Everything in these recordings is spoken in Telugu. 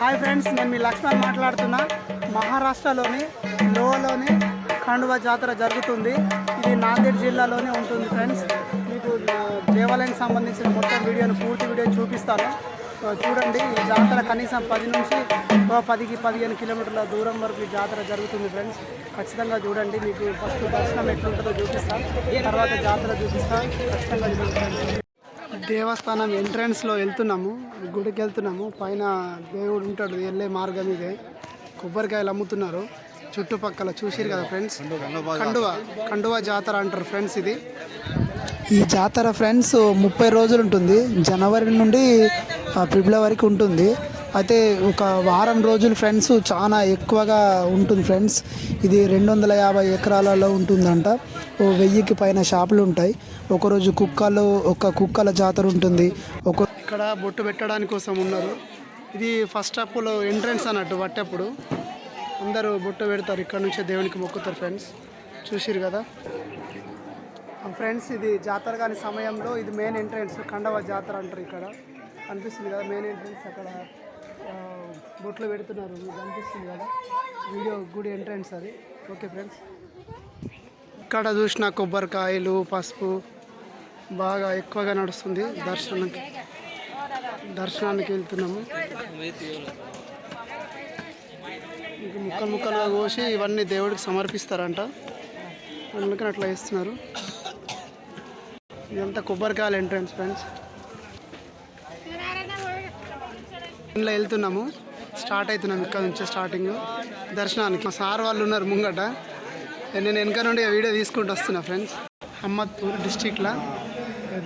హాయ్ ఫ్రెండ్స్, నేను మీ లక్ష్మణ్ మాట్లాడుతున్నా. మహారాష్ట్రలోని లోలోని ఖండువా జాతర జరుగుతుంది. ఇది నాందేడ్ జిల్లాలోనే ఉంటుంది ఫ్రెండ్స్. మీకు దేవాలయానికి సంబంధించిన మొత్తం వీడియోను పూర్తి వీడియో చూపిస్తాను. చూడండి. ఈ జాతర కనీసం 10 నుంచి 10-15 కిలోమీటర్ల దూరం వరకు ఈ జాతర జరుగుతుంది ఫ్రెండ్స్. ఖచ్చితంగా చూడండి. మీకు ఫస్ట్ దర్శనం ఎట్లుంటుందో చూపిస్తాను, తర్వాత జాతర చూపిస్తాను. ఖచ్చితంగా చూడండి. దేవస్థానం ఎంట్రన్స్లో వెళ్తున్నాము, గుడికి వెళ్తున్నాము. పైన దేవుడు ఉంటాడు, వెళ్ళే మార్గం ఇదే. కొబ్బరికాయలు అమ్ముతున్నారు చుట్టుపక్కల, చూసిరు కదా ఫ్రెండ్స్. ఖండువా జాతర అంటారు ఫ్రెండ్స్. ఇది ఈ జాతర ఫ్రెండ్స్ 30 రోజులు ఉంటుంది. జనవరి నుండి ఫిబ్రవరికి ఉంటుంది. అయితే ఒక వారం రోజులు ఫ్రెండ్స్ చాలా ఎక్కువగా ఉంటుంది ఫ్రెండ్స్. ఇది 250 ఎకరాలలో ఉంటుందంట. 1000కి పైన షాపులు ఉంటాయి. ఒకరోజు కుక్కల జాతర ఉంటుంది. ఇక్కడ బొట్టు పెట్టడానికి కోసం ఉన్నారు. ఇది ఫస్ట్ అప్పులో ఎంట్రన్స్ అన్నట్టు. పట్టేప్పుడు అందరూ బొట్టు పెడతారు, ఇక్కడ నుంచే దేవునికి మొక్కుతారు ఫ్రెండ్స్. చూసిరు కదా ఫ్రెండ్స్. ఇది జాతర కాని సమయంలో ఇది మెయిన్ ఎంట్రన్స్. ఖండవా జాతర అంటారు. ఇక్కడ కనిపిస్తుంది కదా మెయిన్ ఎంట్రన్స్. అక్కడ బొట్లు పెడుతున్నారు, మీకు కనిపిస్తుంది కదా వీడియో. గుడి ఎంట్రన్స్ అది. Okay friends. ఇక్కడ చూసిన కొబ్బరికాయలు, పసుపు బాగా ఎక్కువగా నడుస్తుంది. దర్శనానికి వెళ్తున్నాము. ఇంక ముక్కలుగా కోసి ఇవన్నీ దేవుడికి సమర్పిస్తారంట, అందుకని అట్లా వేస్తున్నారు. ఇదంతా కొబ్బరికాయలు ఎంట్రన్స్ ఫ్రెండ్స్. ఇంట్లో వెళ్తున్నాము, స్టార్ట్ అవుతున్నాము. ఇక్కడ నుంచి స్టార్టింగ్ దర్శనానికి. మా సార్ వాళ్ళు ఉన్నారు ముంగట, నేను వెనక నుండి వీడియో తీసుకుంటూ వస్తున్నా ఫ్రెండ్స్. అహ్మద్పూర్ డిస్టిక్లో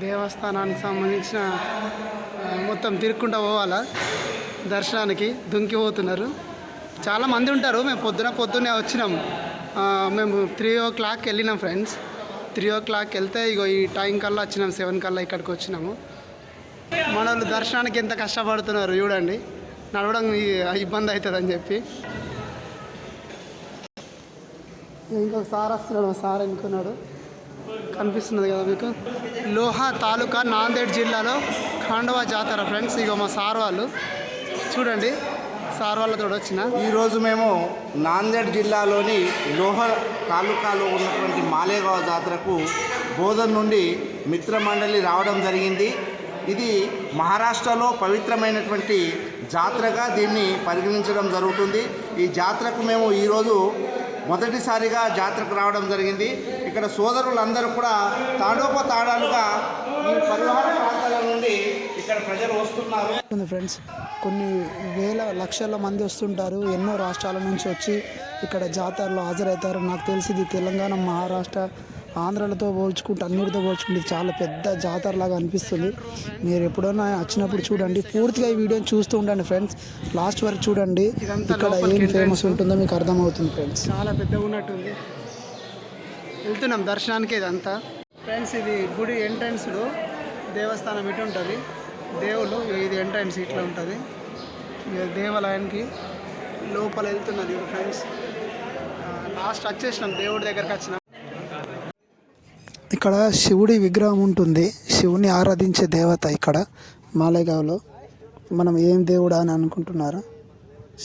దేవస్థానానికి సంబంధించిన మొత్తం తిరుక్కుంటూ పోవాలా దర్శనానికి. దుంకిపోతున్నారు, చాలామంది ఉంటారు. మేము పొద్దున్నే వచ్చినాము. మేము 3 o'clock వెళ్ళినాం ఫ్రెండ్స్. 3 o'clock వెళ్తే ఇగో ఈ టైం కల్లా వచ్చినాం, 7 కల్లా ఇక్కడికి వచ్చినాము. మన వాళ్ళు దర్శనానికి ఎంత కష్టపడుతున్నారు చూడండి. నడవడం ఇబ్బంది అవుతుందని చెప్పి. ఇంకొక సార్ వస్తున్నాడు, మా సార్ ఎన్నుకున్నాడు, కనిపిస్తున్నది కదా మీకు. లోహా తాలూకా నాందేడ్ జిల్లాలో ఖండవా జాతర ఫ్రెండ్స్. ఇగో మా సార్ వాళ్ళు చూడండి, సార్ వాళ్ళతో వచ్చిన. ఈరోజు మేము నాందేడ్ జిల్లాలోని లోహ తాలూకాలో ఉన్నటువంటి మాలేగావ్ జాతరకు బోధన్ నుండి మిత్రమండలి రావడం జరిగింది. ఇది మహారాష్ట్రలో పవిత్రమైనటువంటి జాతరగా దీన్ని పరిగణించడం జరుగుతుంది. ఈ జాతరకు మేము ఈరోజు మొదటిసారిగా జాతరకు రావడం జరిగింది. ఇక్కడ సోదరులందరూ కూడా తాడోపతాడాలుగా ఈ పరివాహన ప్రాంతాల నుండి ఇక్కడ ప్రజలు వస్తున్నారు ఫ్రెండ్స్. కొన్ని వేల లక్షల మంది వస్తుంటారు, ఎన్నో రాష్ట్రాల నుంచి వచ్చి ఇక్కడ జాతరలో హాజరవుతారు. నాకు తెలిసింది తెలంగాణ, మహారాష్ట్ర, ఆంధ్రలతో పోల్చుకుంటే, అన్నిటితో పోల్చుకుంటే చాలా పెద్ద జాతరలాగా అనిపిస్తుంది. మీరు ఎప్పుడైనా వచ్చినప్పుడు చూడండి, పూర్తిగా ఈ వీడియోని చూస్తూ ఉండండి ఫ్రెండ్స్. లాస్ట్ వరకు చూడండి, ఇక్కడ ఏం ఫేమస్ ఉంటుందో మీకు అర్థమవుతుంది ఫ్రెండ్స్. చాలా పెద్దగా ఉన్నట్టుంది. వెళ్తున్నాం దర్శనానికి. ఇదంతా ఫ్రెండ్స్ ఇది గుడి ఎంట్రన్స్లో దేవస్థానం ఇటు ఉంటుంది. దేవుళ్ళు ఇది ఎంట్రన్స్ ఇట్లా ఉంటుంది. దేవాలయానికి లోపల వెళ్తున్నది ఫ్రెండ్స్. లాస్ట్ వచ్చేసినాం, దేవుడి దగ్గరకు వచ్చినాం. ఇక్కడ శివుడి విగ్రహం ఉంటుంది, శివుని ఆరాధించే దేవత ఇక్కడ మాలేగావ్లో. మనం ఏం దేవుడా అని అనుకుంటున్నారా,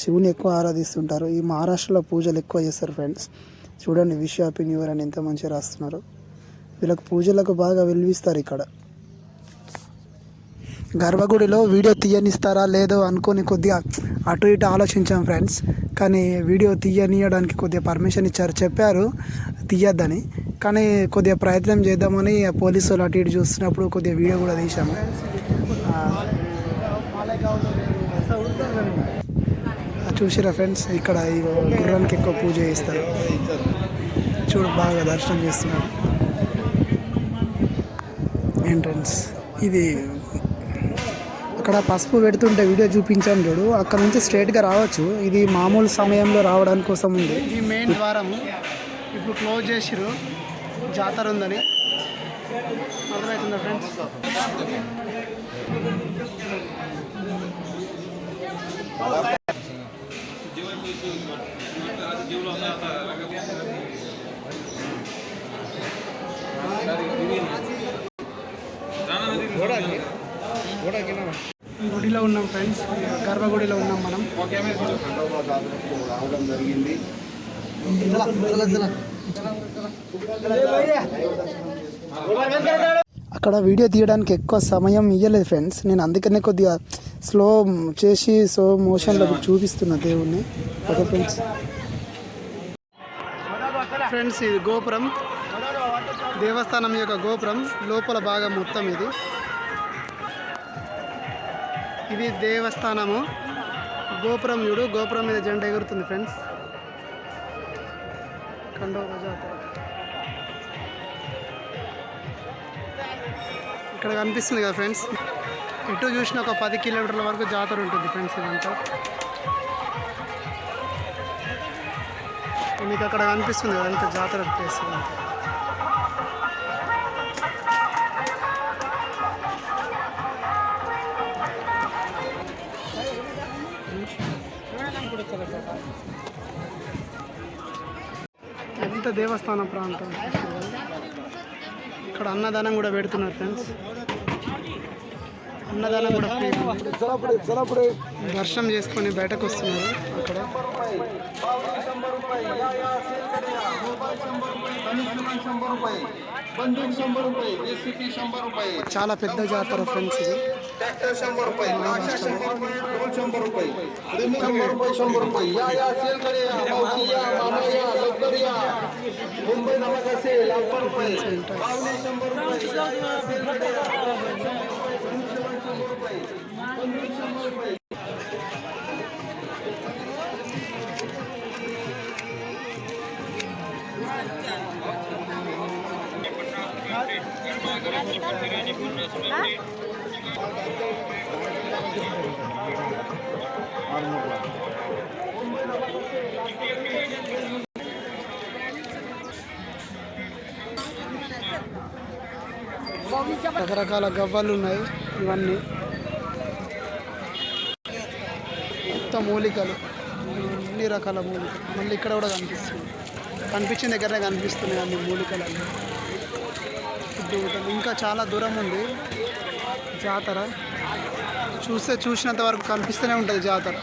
శివుని ఎక్కువ ఆరాధిస్తుంటారు. ఈ మహారాష్ట్రలో పూజలు ఎక్కువ చేస్తారు ఫ్రెండ్స్. చూడండి, విష్ హ్యాపీ న్యూ ఇయర్ అని ఎంత మంచిగా రాస్తున్నారు. వీళ్ళకి పూజలకు బాగా విలువిస్తారు ఇక్కడ. గర్భగుడిలో వీడియో తీయనిస్తారా లేదో అనుకొని కొద్దిగా అటు ఇటు ఆలోచించాం ఫ్రెండ్స్. కానీ వీడియో తీయనియడానికి కొద్దిగా పర్మిషన్ ఇచ్చారు, చెప్పారు తీయద్దని. కానీ కొద్దిగా ప్రయత్నం చేద్దామని పోలీసు వాళ్ళు అటు ఇటు చూస్తున్నప్పుడు కొద్దిగా వీడియో కూడా తీసాము. చూసిరా ఫ్రెండ్స్, ఇక్కడ ఈ గుర్రానికి ఎక్కువ పూజ చేస్తారు. చూడు, బాగా దర్శనం చేస్తున్నారు. ఎంట్రన్స్ ఇది. అక్కడ పసుపు పెడుతుంటే వీడియో చూపించాను చూడు, అక్కడ నుంచి స్ట్రైట్గా రావచ్చు. ఇది మామూలు సమయంలో రావడానికి కోసం ఉంది. ఇది మెయిన్ ద్వారము. ఇప్పుడు క్లోజ్ చేసిరు, జాతర ఉందని. అర్థమవుతుందా ఫ్రెండ్స్? గుడిలో ఉన్నాం ఫ్రెండ్స్. గర్భగుడిలో ఉన్నాం మనం. ఖండోబా జాతరకు రావడం జరిగింది. అక్కడ వీడియో తీయడానికి ఎక్కువ సమయం ఇవ్వలేదు ఫ్రెండ్స్. నేను అందుకనే కొద్దిగా స్లో చేసి మోషన్లో చూపిస్తున్నా దేవుణ్ణి. ఓకే ఫ్రెండ్స్ ఇది గోపురం, దేవస్థానం యొక్క గోపురం లోపల భాగం మొత్తం ఇది దేవస్థానము. గోపురం చూడు, గోపురం మీద జెండా ఎగురుతుంది ఫ్రెండ్స్. ఖండోబా జాతర ఇక్కడ కనిపిస్తుంది కదా ఫ్రెండ్స్. ఎటు చూసిన ఒక 10 కిలోమీటర్ల వరకు జాతర ఉంటుంది ఫ్రెండ్స్. ఇదంతా మీకు అక్కడ కనిపిస్తుంది కదా అంత జాతర ప్లేస్. ఎంత దేవస్థానం ప్రాంతం. ఇక్కడ అన్నదానం కూడా పెడుతున్నారు ఫ్రెండ్స్. అన్నదానం కూడా దర్శనం చేసుకొని బయటకు వస్తున్నారు. అక్కడ చాలా పెద్ద జాతర ఫ్రెండ్స్ ఇది. రకరకాల గవ్వలు ఉన్నాయి. ఇవన్నీ మొత్తం మూలికలు, అన్ని రకాల మూలికలు. మళ్ళీ ఇక్కడ కూడా కనిపించిన దగ్గరనే కనిపిస్తున్నాయి అన్ని మూలికలు. ఇంకా చాలా దూరం ఉంది జాతర. చూసినంత వరకు కనిపిస్తూనే ఉంటుంది జాతర.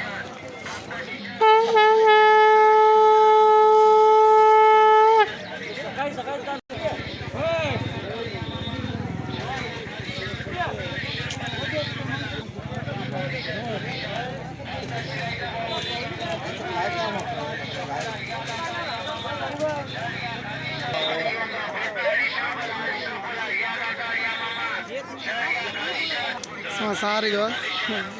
మా సారిగా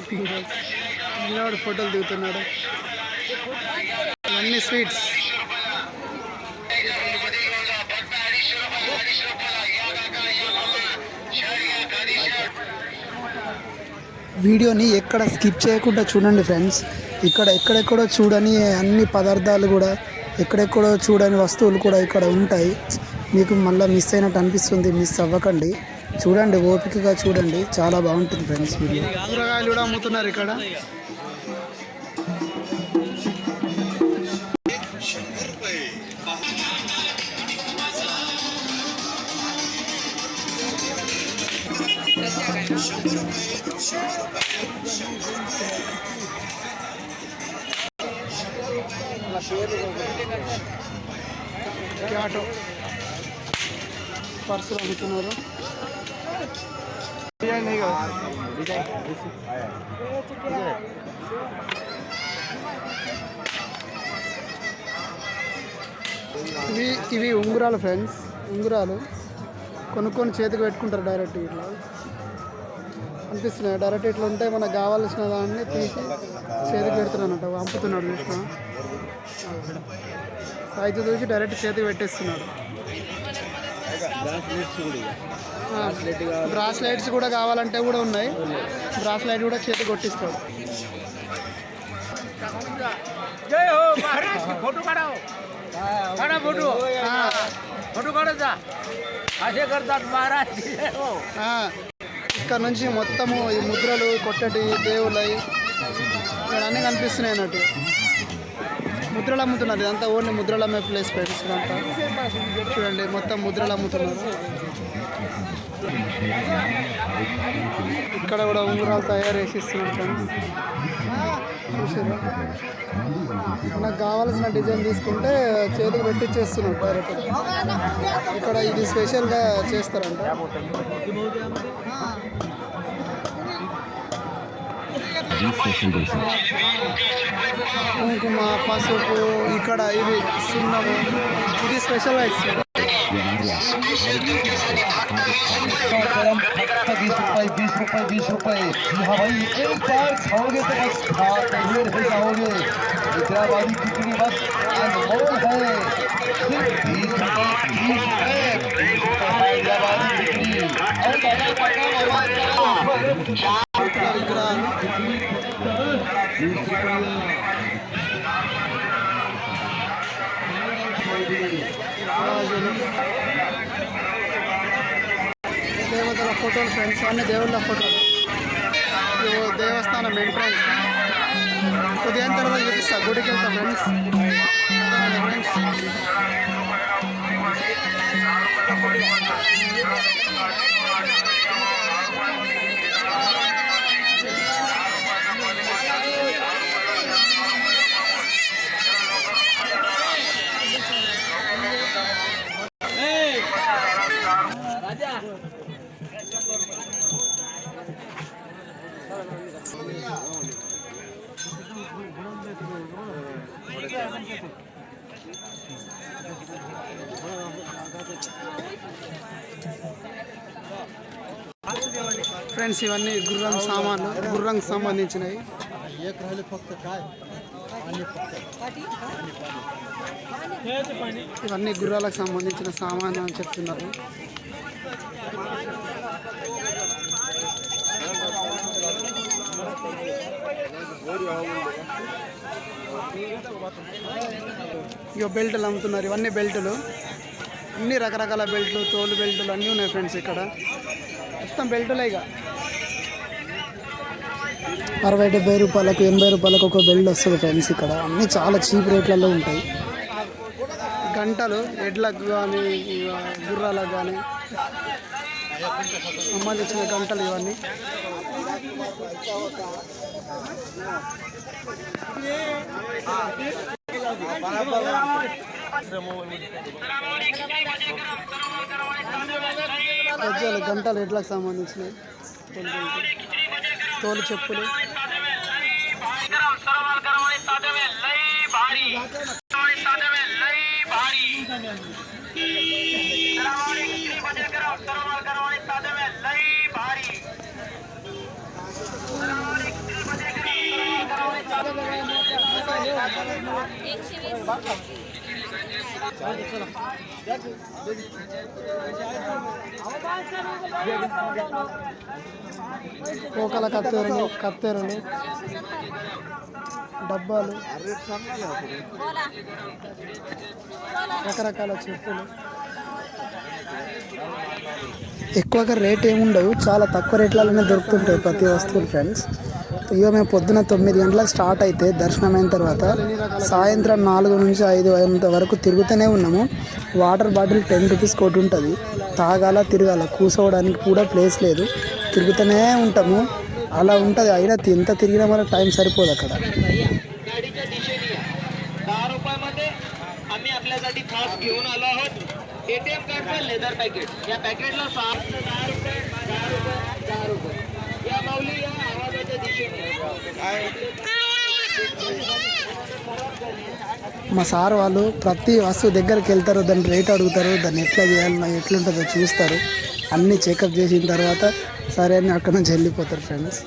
పిల్లవాడు ఫోటోలు దిగుతున్నాడు. ఇవన్నీ స్వీట్స్. వీడియోని ఎక్కడ స్కిప్ చేయకుండా చూడండి ఫ్రెండ్స్. ఎక్కడెక్కడో చూడని అన్ని పదార్థాలు కూడా, ఎక్కడెక్కడో చూడని వస్తువులు కూడా ఇక్కడ ఉంటాయి. మీకు మళ్ళీ మిస్ అయినట్టు అనిపిస్తుంది. మిస్ అవ్వకండి, చూడండి, ఓపికగా చూడండి. చాలా బాగుంటుంది ఫ్రెండ్స్. వీడియో కూరగాయలు కూడా అమ్ముతున్నారు ఇక్కడ. ఆటో పర్సులు అమ్ముతున్నారు. ఇవి ఉంగరాలు ఫ్రెండ్స్. ఉంగరాలు కొనుక్కొని చేతికి పెట్టుకుంటారు డైరెక్ట్. ఇట్లా అనిపిస్తున్నాయి. డైరెక్ట్ ఇట్లా ఉంటే మనకు కావాల్సిన దాన్ని తీసి చేతికి పెడుతున్నాడు. పంపుతున్నాడు చూసిన సైజు చూసి డైరెక్ట్ చేతికి పెట్టేస్తున్నాడు. బ్రాస్లైట్స్ కూడా కావాలంటే కూడా ఉన్నాయి. బ్రాస్లైట్ కూడా చేతికి కొట్టిస్తాడు. ఇక్కడ నుంచి మొత్తము ఈ ముద్రలు కొట్టటి దేవుళ్ళవి అన్నీ కనిపిస్తున్నాయి అన్నట్టు. ముద్రలు అమ్ముతున్నారు. ఇదంతా ఓన్లీ ముద్రలు అమ్మే ప్లేస్ ఫ్రెండ్స్. ఇదంతా చూడండి, మొత్తం ముద్రలు అమ్ముతున్నారు. ఇక్కడ కూడా ఉంగరాలు తయారు చేసి ఇస్తున్నారు ఫ్రెండ్స్. చూసారా, నాకు కావాల్సిన డిజైన్ తీసుకుంటే చేతికి పెట్టిచ్చేస్తున్నారు డైరెక్ట్. ఇక్కడ ఇది స్పెషల్గా చేస్తారంట. కుంకుమ, పసుపు, ఇక్కడ ఇది సున్నము, ఇది స్పెషల్గా ఇస్తారు. 20 रुपये हाँ भाई, एक बार खाओगे तो बस खाते हुए रह जाओगे। हैदराबादी खिचड़ी बस अनमोल है, सिर्फ 20 रुपये हैदराबादी खिचड़ी। దేవతల ఫోటోలు ఫ్రెండ్స్, అన్ని దేవుళ్ళ ఫోటోలు. దేవస్థానం ఎంట్రన్స్. ఉదయం తర్వాత చూపిస్తా, గుడికి వెళ్తాం ఫ్రెండ్స్. ఫ్రెండ్స్, ఇవన్నీ గుర్రం సామాన్లు, గుర్రంకి సంబంధించినవి. ఇవన్నీ గుర్రాలకు సంబంధించిన సామాన్లు అని చెప్తున్నారు. ఇక బెల్టులు అమ్ముతున్నారు. ఇవన్నీ బెల్టులు, అన్ని రకరకాల బెల్ట్లు, తోలు బెల్టులు అన్నీ ఉన్నాయి ఫ్రెండ్స్. ఇక్కడ మొత్తం బెల్టులే. ఇక 60-70 రూపాయలకు 80 రూపాయలకు ఒక బెల్ట్ వస్తుంది ఫ్రెండ్స్. ఇక్కడ అన్నీ చాలా చీప్ రేట్లలో ఉంటాయి. గంటలు ఎడ్లకు కానీ గుర్రాలకు కానీ సంబంధించిన గంటలు ఇవన్నీ. గజ్జలు, గంటలు ఎడ్లకు సంబంధించినవి. తోలు చెప్పులు, పోకల కత్తెరలు, డబ్బాలు, రకరకాల చెప్పులు. ఎక్కువగా రేట్ ఏముండవు, చాలా తక్కువ రేట్లలోనే దొరుకుతుంటాయి ప్రతి వస్తువులు ఫ్రెండ్స్. ఇక మేము పొద్దున 9 గంటలకు స్టార్ట్ అయితే దర్శనం అయిన తర్వాత సాయంత్రం 4 నుంచి 5 అయ్యేంత వరకు తిరుగుతూనే ఉన్నాము. వాటర్ బాటిల్ 10 రూపీస్ కోటి ఉంటుంది. తాగాల, తిరగాల, కూర్చోవడానికి కూడా ప్లేస్ లేదు. తిరుగుతూనే ఉంటాము. అలా ఉంటుంది. అయినా ఎంత తిరిగినా మనకు టైం సరిపోదు అక్కడ. आम्ही आपल्यासाठी खास घेऊन आलो आहोत एटीएम कार्डचं लेदर पॅकेट. या पॅकेटला 10 रुपये या माऊली या आवाजाच्या दिशेने. మా సార్ వాళ్ళు ప్రతి వస్తువు దగ్గరికి వెళ్తారు, దాన్ని రేట్ అడుగుతారు, దాన్ని ఎట్లా చేయాలి, ఎట్లుంటుందో చూస్తారు. అన్నీ చెకప్ చేసిన తర్వాత సరే అని అక్కడ నుంచి వెళ్ళిపోతారు ఫ్రెండ్స్.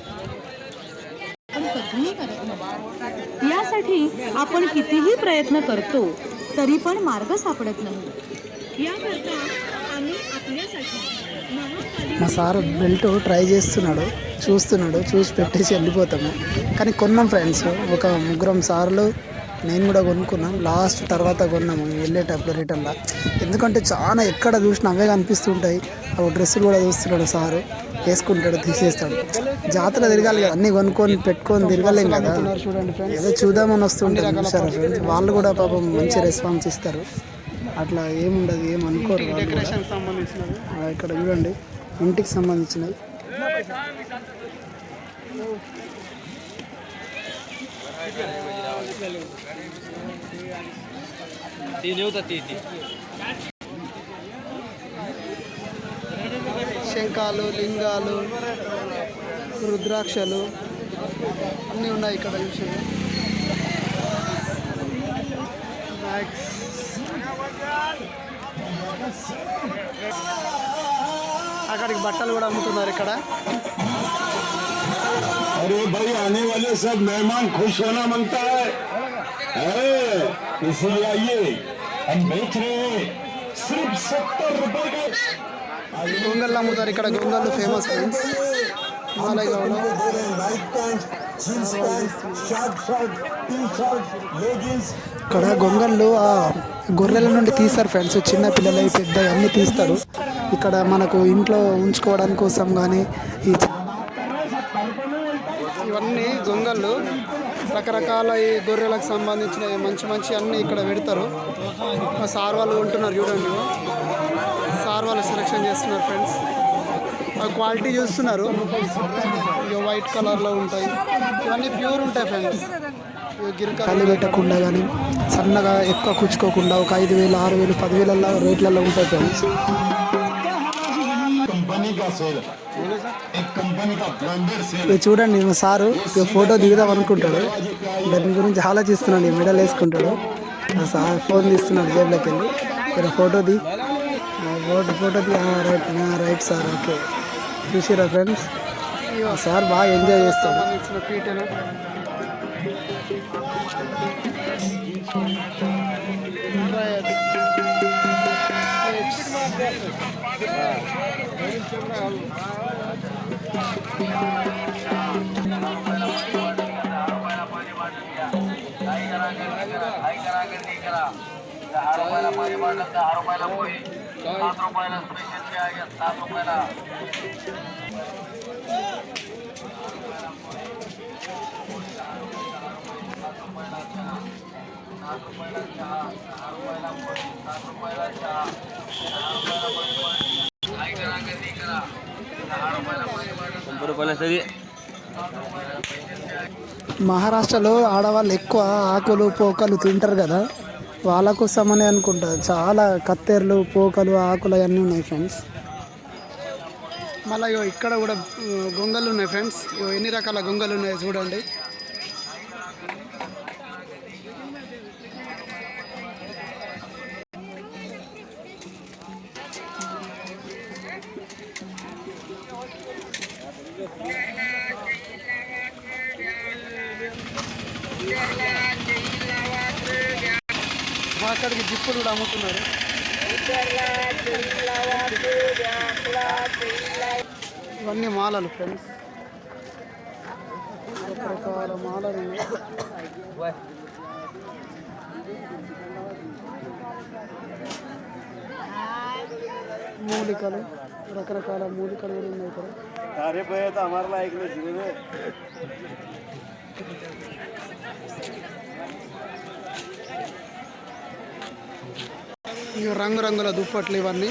यासाठी आपण कितीही प्रयत्न करतो तरी पण मार्ग सापडत नाही. याकरता आम्ही आपल्यासाठी మా సార్ బెల్ట్ ట్రై చేస్తున్నాడు, చూసి పెట్టేసి వెళ్ళిపోతాము. కానీ కొన్నాం ఫ్రెండ్స్, ఒక 3 సార్లు నేను కూడా కొనుక్కున్నాం. లాస్ట్ తర్వాత కొన్నాము వెళ్ళేటప్పుడు రిటర్న్లో. ఎందుకంటే చాలా ఎక్కడ చూసినా అవే కనిపిస్తుంటాయి. ఆ డ్రెస్సులు కూడా చూస్తున్నాడు సారు, వేసుకుంటాడు, తీసేస్తాడు. జాతర తిరగాలి కదా, అన్నీ కొనుక్కొని పెట్టుకొని తిరగలేం కదా. ఏదో చూద్దామని వస్తుంటారు చూసారా ఫ్రెండ్స్. వాళ్ళు కూడా పాపం మంచి రెస్పాన్స్ ఇస్తారు. అట్లా ఏముండదు, ఏమనుకోరు. ఇక్కడ చూడండి ఇంటికి సంబంధించినవి. శంఖాలు, లింగాలు, రుద్రాక్షలు అన్నీ ఉన్నాయి ఇక్కడ చూసాను. బ్యాగ్స్, అక్కడికి బట్టలు కూడా అమ్ముతున్నారు ఇక్కడ. अरे भाई आने वाले सब मेहमान खुश होना मांगता है इसलिए आइए हम बेच रहे हैं सिर्फ 70 रुपए के. గొంగళ్ళు అమ్ముతారు ఇక్కడ. గొంగళ్ళు ఫేమస్ ఫ్రెండ్స్ మాలేగావ్లో. ఇక్కడ గొంగళ్ళు గొర్రెల నుండి తీస్తారు ఫ్రెండ్స్. చిన్న పిల్లలు, పెద్ద అన్నీ తీస్తారు. ఇక్కడ మనకు ఇంట్లో ఉంచుకోవడానికి కోసం కానీ ఇవన్నీ గొంగళ్ళు రకరకాల ఈ గొర్రెలకు సంబంధించిన మంచి మంచి అన్నీ ఇక్కడ పెడతారు. మా సార్ వాళ్ళు ఉంటున్నారు చూడండి. సార్ వాళ్ళు సెలెక్షన్ చేస్తున్నారు ఫ్రెండ్స్. క్వాలిటీ చూస్తున్నారు. ఇక వైట్ కలర్లో ఉంటాయి. ఇవన్నీ ప్యూర్ ఉంటాయి ఫ్రెండ్స్. గిరికాయలు పెట్టకుండా కానీ సన్నగా ఎక్కువ కుచ్చుకోకుండా ఒక 5,000, 6,000, 10,000 రేట్లలో ఉంటాయి ఫ్రెండ్స్. ఇది చూడండి మా సారు ఫోటో దిగుదాం అనుకుంటాడు. దాని గురించి ఆలోచిస్తున్నాడు. మెడల్ వేసుకుంటాడు. సార్ ఫోన్ తీస్తున్నాడు జేబులోకి వెళ్ళి. ఇక్కడ ఫోటో తీ రైట్ సార్. ఓకే చూసిరా ఫ్రెండ్స్. సార్ బాగా ఎంజాయ్ చేస్తాడు. పీటలు మహారాష్ట్రలో ఆడవాళ్ళు ఎక్కువ ఆకులు పోకలు తింటారు కదా, వాళ్ళ కోసమని అనుకుంటా. చాలా కత్తెరలు, పోకలు, ఆకులు అవన్నీ ఉన్నాయి ఫ్రెండ్స్. మళ్ళీ ఇక్కడ కూడా గొంగళ్ళు ఉన్నాయి ఫ్రెండ్స్. ఎన్ని రకాల గొంగళ్ళు ఉన్నాయో చూడండి. అక్కడికి జిప్పులు కూడా అమ్ముతున్నారు. ఇవన్నీ మాలలు ఫ్రెండ్స్. రకరకాల మాలలు ఉన్నాయి. మూలికలు, రకరకాల మూలికలు కూడా ఉన్నాయి ఇక్కడ. ఇవి రంగురంగుల దుప్పట్లు. ఇవన్నీ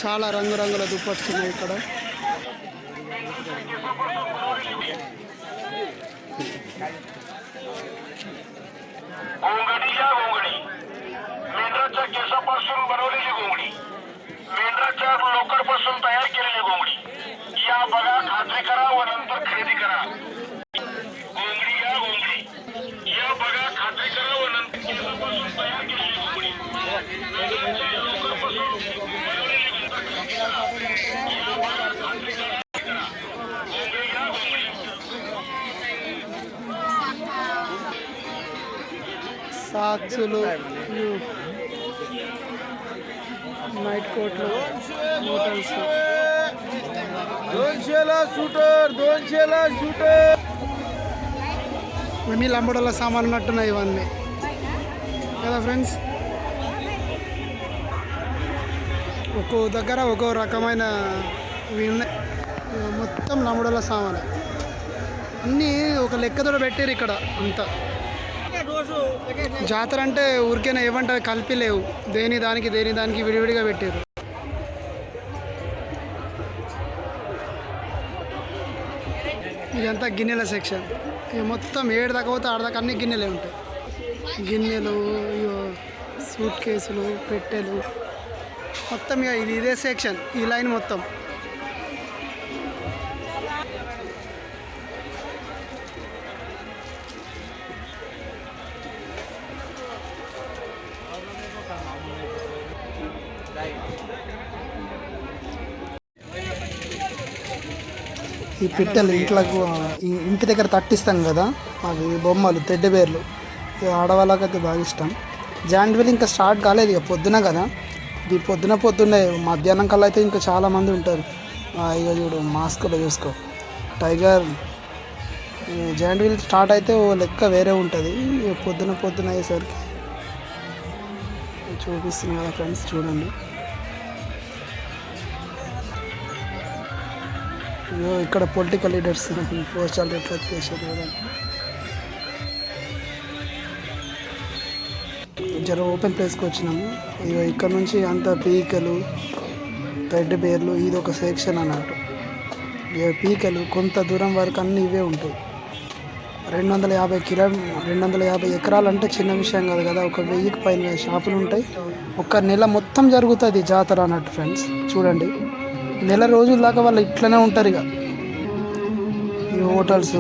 చాలా రంగురంగుల దుప్పట్లు ఉన్నాయి ఇక్కడ. मेंढराच्या केसापासून बनवलेली घोंगडी, मेंढराच्या लोकरपासून तयार केलेली घोंगडी. या बघा, खात्री करा व नंतर खरेदी करा. घोंगडी या घोंगडी, या बघा, खात्री करा व नंतर केसापासून तयार केलेली घोंगडी, मेंढराच्या लोकरपासून बनवलेली घोंगडी. या बघा, खात्री करा. घोंगडी या घोंगडी. సాక్సులు, నైట్ కోట్లు, మోటల్స్. 200ला शूटर, 200ला शूटर. ఇవన్నీ లంబడోళ్ళ సామాన్లు ఉన్నట్టున్నాయి ఇవన్నీ కదా ఫ్రెండ్స్. ఒక్కో దగ్గర ఒక్కో రకమైన ఇవి ఉన్నాయి. మొత్తం లంబడోళ్ళ సామాన్ అన్నీ ఒక లెక్కతో పెట్టారు ఇక్కడ అంతా. జాతర అంటే ఊరికేనా ఏమంటారు, కలిపి లేవు. దేని దానికి విడివిడిగా పెట్టారు. ఇదంతా గిన్నెల సెక్షన్. ఇక మొత్తం 7 దాకా పోతే 6 దాకా అన్ని గిన్నెలే ఉంటాయి. గిన్నెలు, సూట్ కేసులు, పెట్టెలు, మొత్తం ఇక ఇదే సెక్షన్, ఈ లైన్ మొత్తం. ఈ పిట్టలు ఇంటి దగ్గర తట్టిస్తాం కదా, అవి బొమ్మలు తెడ్డబేర్లు, ఆడవాళ్ళకైతే బాగా ఇష్టం. జాండ్వెల్ ఇంకా స్టార్ట్ కాలేదు, ఇక పొద్దున కదా, ఇది పొద్దున్నే మధ్యాహ్నం కల్లా అయితే ఇంకా చాలామంది ఉంటారు. ఇక చూడు మాస్క్లో చూసుకో టైగర్. జాండ్వెల్ స్టార్ట్ అయితే ఓ లెక్క వేరే ఉంటుంది. పొద్దున అయ్యేసరికి చూపిస్తున్నాను కదా ఫ్రెండ్స్, చూడండి. ఇక్కడ పొలిటికల్ లీడర్స్ పోస్టాలు ఎట్లా చేసేది కదా. జర ఓపెన్ ప్లేస్కి వచ్చినాము. ఇక్కడ నుంచి అంత పీకలు, రెడ్ బేర్లు, ఇది ఒక సెక్షన్ అన్నట్టు. పీకలు కొంత దూరం వరకు అన్నీ ఇవే ఉంటాయి. 250 ఎకరాలు అంటే చిన్న విషయం కాదు కదా. ఒక 1000కి పైన షాపులు ఉంటాయి. ఒక నెల మొత్తం జరుగుతుంది జాతర అన్నట్టు ఫ్రెండ్స్. చూడండి, నెల రోజుల దాకా వాళ్ళు ఇట్లనే ఉంటారు. ఇక ఈ హోటల్స్,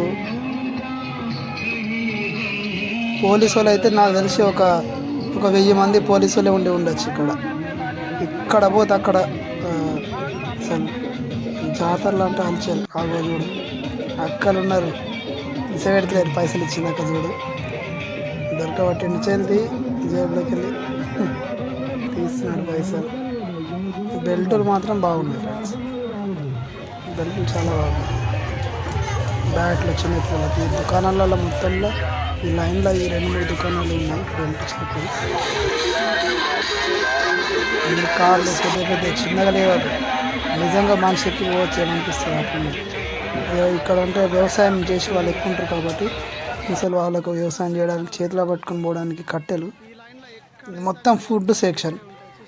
పోలీసు వాళ్ళు అయితే నాకు తెలిసి ఒక 1000 మంది పోలీసు వాళ్ళే ఉండొచ్చు ఇక్కడ పోతే అక్కడ. అసలు జాతరలు అంటే హల్చల్. ఆగో చూడు, అక్కలు ఉన్నారు, ఇసగెడతలేరు పైసలు ఇచ్చిందాక. చూడు దొరకబట్టి చెల్లి జేబులోకి వెళ్ళి తీస్తున్నాడు పైసలు. బెల్టులు మాత్రం బాగున్నాయి ఫ్రెండ్స్, బెల్టులు చాలా బాగున్నాయి. బ్యాట్లు చిన్న పిల్లలకి. దుకాణాలలో మొత్తంలో ఈ లైన్లో ఈ 2-3 దుకాణాలు ఉన్నాయి బెల్ట్ చెప్పి. ఈ కార్లు పెద్ద చిన్నగా లేవాలి, నిజంగా మనిషికి పోవచ్చు అనిపిస్తుంది అప్పుడు. ఇక్కడ అంటే వ్యవసాయం చేసి వాళ్ళు ఎక్కువ ఉంటారు కాబట్టి అసలు వాళ్ళకు వ్యవసాయం చేయడానికి చేతిలో పట్టుకొని పోవడానికి కట్టెలు. మొత్తం ఫుడ్ సెక్షన్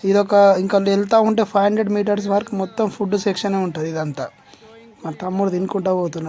ఇదొక. ఇంకా వెళ్తూ ఉంటే 500 మీటర్స్ వరకు మొత్తం ఫుడ్ సెక్షనే ఉంటుంది. ఇదంతా మా తమ్ముడు తినుకుంటూ పోతున్నాడు.